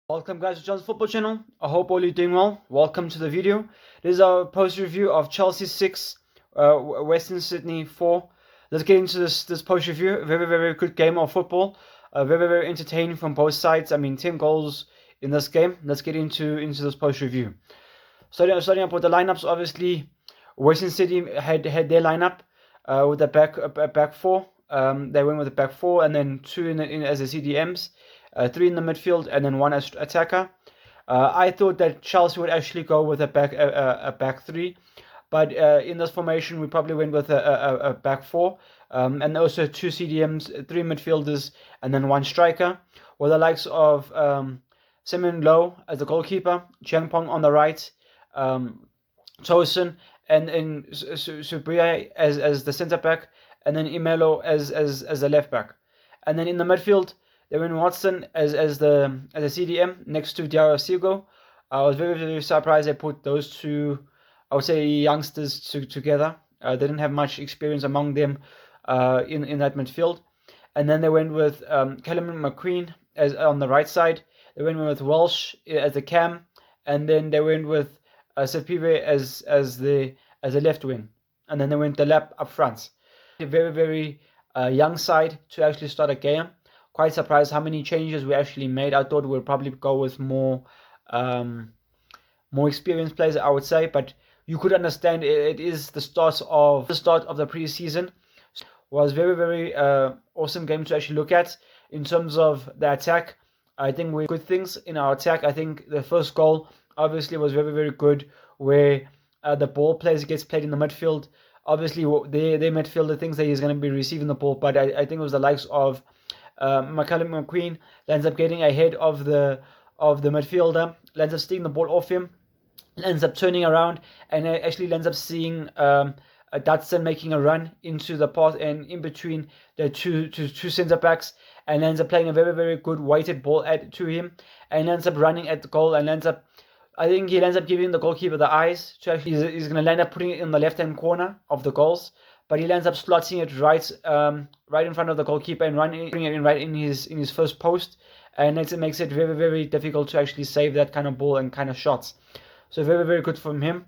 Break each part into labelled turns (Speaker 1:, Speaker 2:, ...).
Speaker 1: Welcome guys to John's Football Channel. I hope all you're doing well. Welcome to the video. This is our post review of Chelsea 6, Western Sydney 4. Let's get into this post review. Very good game of football. Very entertaining from both sides. I mean, 10 goals in this game. Let's get into this post review. Starting up with the lineups, obviously Western City had their lineup with the back four. They went with the back four and then two in as the CDMs. Three in the midfield, and then one as attacker. I thought that Chelsea would actually go with a back three, but in this formation we probably went with a back four, and also two CDMs, three midfielders, and then one striker, with the likes of Simon Lowe as the goalkeeper, Chiang Pong on the right, Tosin and Subria as the centre back, and then Imelo as the left back, and then in the midfield. Darren Watson as the CDM next to Diarra Sigo. I was very surprised they put those two, I would say, youngsters together. They didn't have much experience among them in that midfield. And then they went with Callum McQueen as on the right side. They went with Welsh as the cam, and then they went with Sepive as the left wing, and then they went the lap up front. A very young side to actually start a game. Quite surprised how many changes we actually made. I thought we'd probably go with more experienced players, I would say, but you could understand it is the start of the preseason. So it was very awesome game to actually look at. In terms of the attack, I think we good things in our attack. I think the first goal obviously was very good, where the ball gets played in the midfield. Obviously, their midfielder thinks that he's going to be receiving the ball, but I think it was the likes of Callum McQueen ends up getting ahead of the midfielder, ends up stealing the ball off him, ends up turning around, and actually ends up seeing Dutson making a run into the path and in between the two centre backs, and ends up playing a very good weighted ball to him, and ends up running at the goal, and I think he ends up giving the goalkeeper the eyes to actually he's going to end up putting it in the left hand corner of the goals. But he ends up slotting it right in front of the goalkeeper and bringing it in right in his first post, and it makes it very difficult to actually save that kind of ball and kind of shots. So very good from him.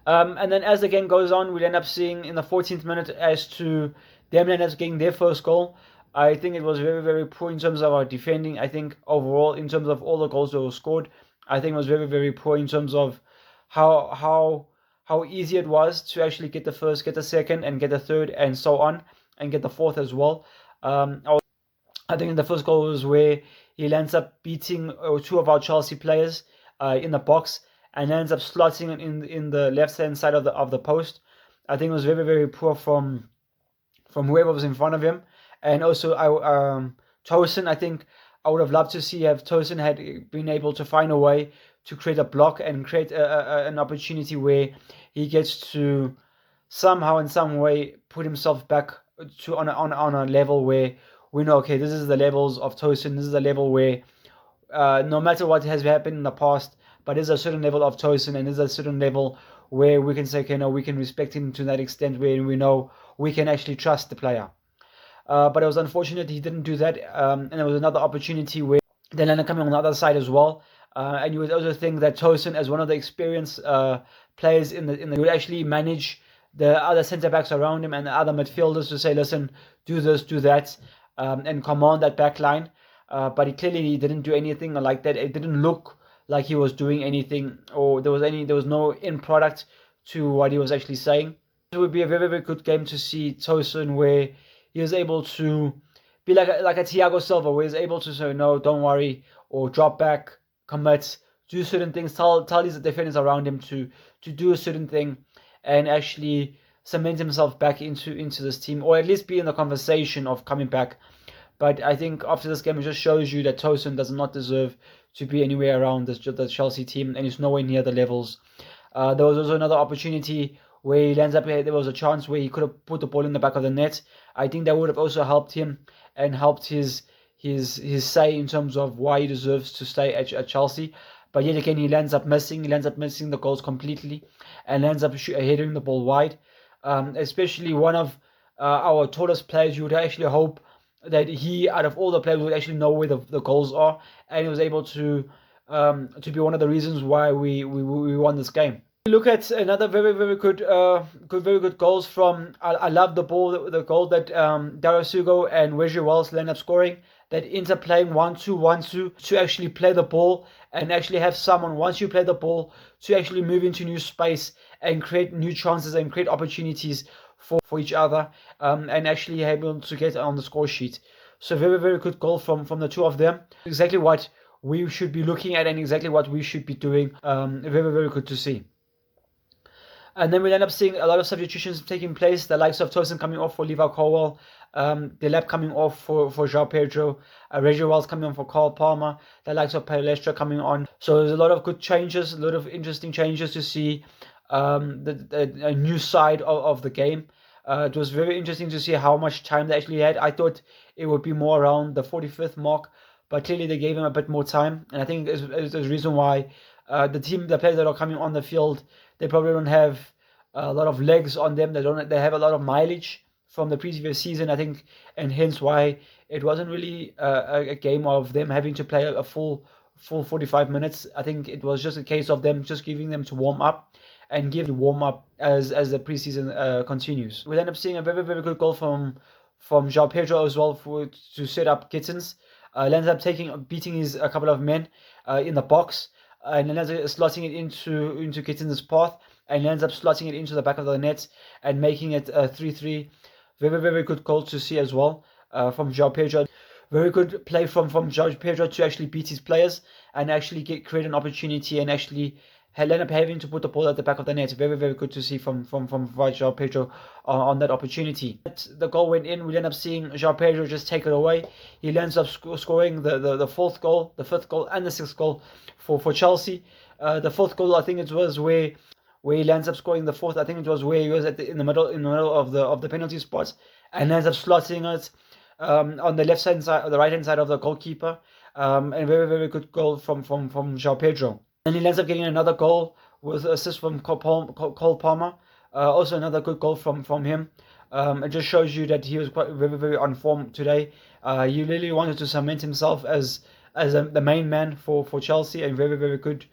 Speaker 1: And then as the game goes on, we'll end up seeing in the 14th minute as to them ends up getting their first goal. I think it was very poor in terms of our defending. I think overall, in terms of all the goals that were scored, I think it was very poor in terms of how easy it was to actually get the first, get the second, and get the third, and so on, and get the fourth as well. I think the first goal was where he ends up beating two of our Chelsea players in the box, and ends up slotting it in the left hand side of the post. I think it was very poor from whoever was in front of him, and also Tosin. I think I would have loved to see if Tosin had been able to find a way to create a block and create an opportunity where he gets to somehow in some way put himself back to on a level where we know, okay, this is the levels of Tosin. This is the level where no matter what has happened in the past, but there's a certain level of Tosin, and there's a certain level where we can say, okay, no, we can respect him to that extent where we know we can actually trust the player. But it was unfortunate he didn't do that, and there was another opportunity where they ended up coming on the other side as well. And you would also think that Tosin, as one of the experienced players would actually manage the other centre backs around him and the other midfielders to say, listen, do this, do that, and command that back line. But he clearly didn't do anything like that. It didn't look like he was doing anything, or there was no end product to what he was actually saying. It would be a very good game to see Tosin, where he was able to be like a Thiago Silva, where he's able to say, no, don't worry, or drop back, commit, do certain things, tell these defenders around him to do a certain thing, and actually cement himself back into this team, or at least be in the conversation of coming back. But I think after this game, it just shows you that Tosin does not deserve to be anywhere around the Chelsea team, and he's nowhere near the levels. There was also another opportunity where he ends up, there was a chance where he could have put the ball in the back of the net. I think that would have also helped him and helped his say in terms of why he deserves to stay at Chelsea. But yet again, he ends up missing the goals completely, and ends up hitting the ball wide. Especially one of our tallest players, you would actually hope that he, out of all the players, would actually know where the goals are, and he was able to be one of the reasons why we won this game. Look at another very good very good goals from. I love the ball, the goal that Dario Sugo and Wesley Wells end up scoring. That interplaying 1-2 to actually play the ball and actually have someone, once you play the ball, to actually move into new space and create new chances and create opportunities for each other, and actually able to get on the score sheet. So very good goal from the two of them. Exactly what we should be looking at and exactly what we should be doing. Very good to see. And then we end up seeing a lot of substitutions taking place. The likes of Tosin coming off for Levi Colwell, Delep coming off for João Pedro, Reggie Wells coming on for Carl Palmer, the likes of Palestra coming on. So there's a lot of good changes, a lot of interesting changes to see, a new side of the game. It was very interesting to see how much time they actually had. I thought it would be more around the 45th mark, but clearly they gave him a bit more time. And I think there's a reason why the players that are coming on the field, they probably don't have a lot of legs on them. They have a lot of mileage from the previous season, I think, and hence why it wasn't really a game of them having to play a full 45 minutes. I think it was just a case of them just giving them to warm up and give the warm up as the preseason continues. We'll end up seeing a very good goal from João Pedro as well to set up Gittins. Ends up beating a couple of men in the box, and ends up slotting it into Gittins' path, and ends up slotting it into the back of the net and making it 3-3. Very good goal to see as well from João Pedro. Very good play from João Pedro to actually beat his players and actually create an opportunity and actually end up having to put the ball at the back of the net. Very good to see from João Pedro on that opportunity. The goal went in. We end up seeing João Pedro just take it away. He ends up scoring the fourth goal, the fifth goal, and the sixth goal for Chelsea. The fourth goal, I think it was where he ends up scoring the fourth. I think it was where he was in the middle of the penalty spot and ends up slotting it on the left hand side or the right hand side of the goalkeeper. And very good goal from João Pedro. And he ends up getting another goal with assist from Cole Palmer. Also another good goal from him. It just shows you that he was quite very on form today. He really wanted to cement himself as the main man for Chelsea, and very good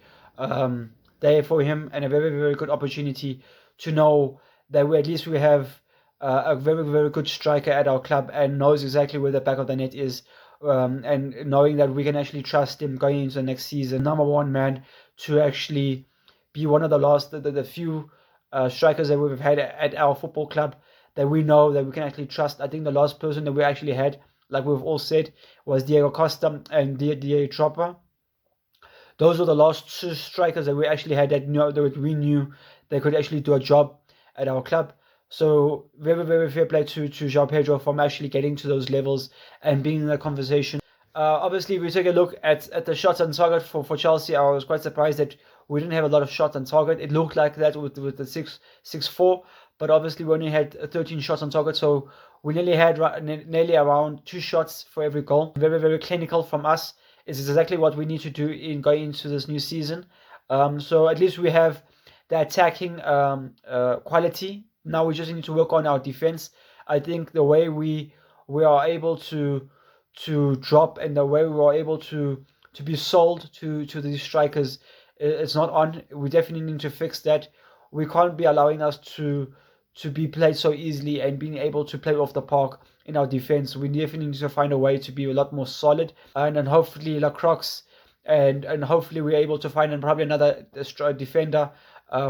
Speaker 1: day for him, and a very good opportunity to know that we have a very good striker at our club and knows exactly where the back of the net is. And knowing that we can actually trust him going into the next season, number one man to actually be one of the few strikers that we've had at our football club that we know that we can actually trust. I think the last person that we actually had, like we've all said, was Diego Costa and Diego Tropa. Those were the last two strikers that we actually had that we knew they could actually do a job at our club. So very fair play to João Pedro from actually getting to those levels and being in the conversation. Obviously, we take a look at the shots on target for Chelsea. I was quite surprised that we didn't have a lot of shots on target. It looked like that with the 6-4, but obviously we only had 13 shots on target, so we nearly had nearly around 2 shots for every goal. Very clinical from us. It's exactly what we need to do in going into this new season. So at least we have the attacking quality. Now we just need to work on our defense. I think the way we are able to drop and the way we are able to be sold to these strikers, it's not on. We definitely need to fix that. We can't be allowing us to be played so easily and being able to play off the park in our defense. We definitely need to find a way to be a lot more solid, and then hopefully Lacroix and hopefully we're able to find probably another defender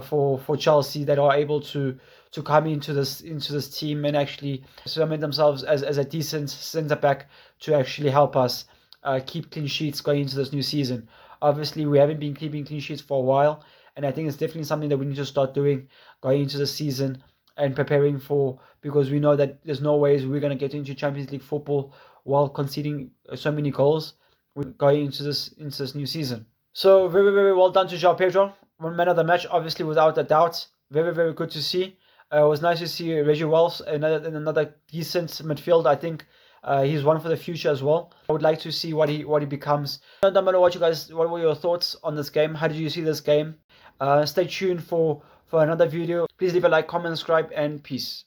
Speaker 1: for Chelsea that are able to come into this team and actually cement themselves as a decent centre back to actually help us keep clean sheets going into this new season. Obviously, we haven't been keeping clean sheets for a while, and I think it's definitely something that we need to start doing going into the season and preparing for, because we know that there's no ways we're going to get into Champions League football while conceding so many goals going into this new season. So very well done to João Pedro, one man of the match, obviously without a doubt. Very good to see. It was nice to see Reggie Wells, another decent midfield. I think he's one for the future as well. I would like to see what he becomes. Down below, what were your thoughts on this game? How did you see this game? Stay tuned for another video. Please leave a like, comment, subscribe, and peace.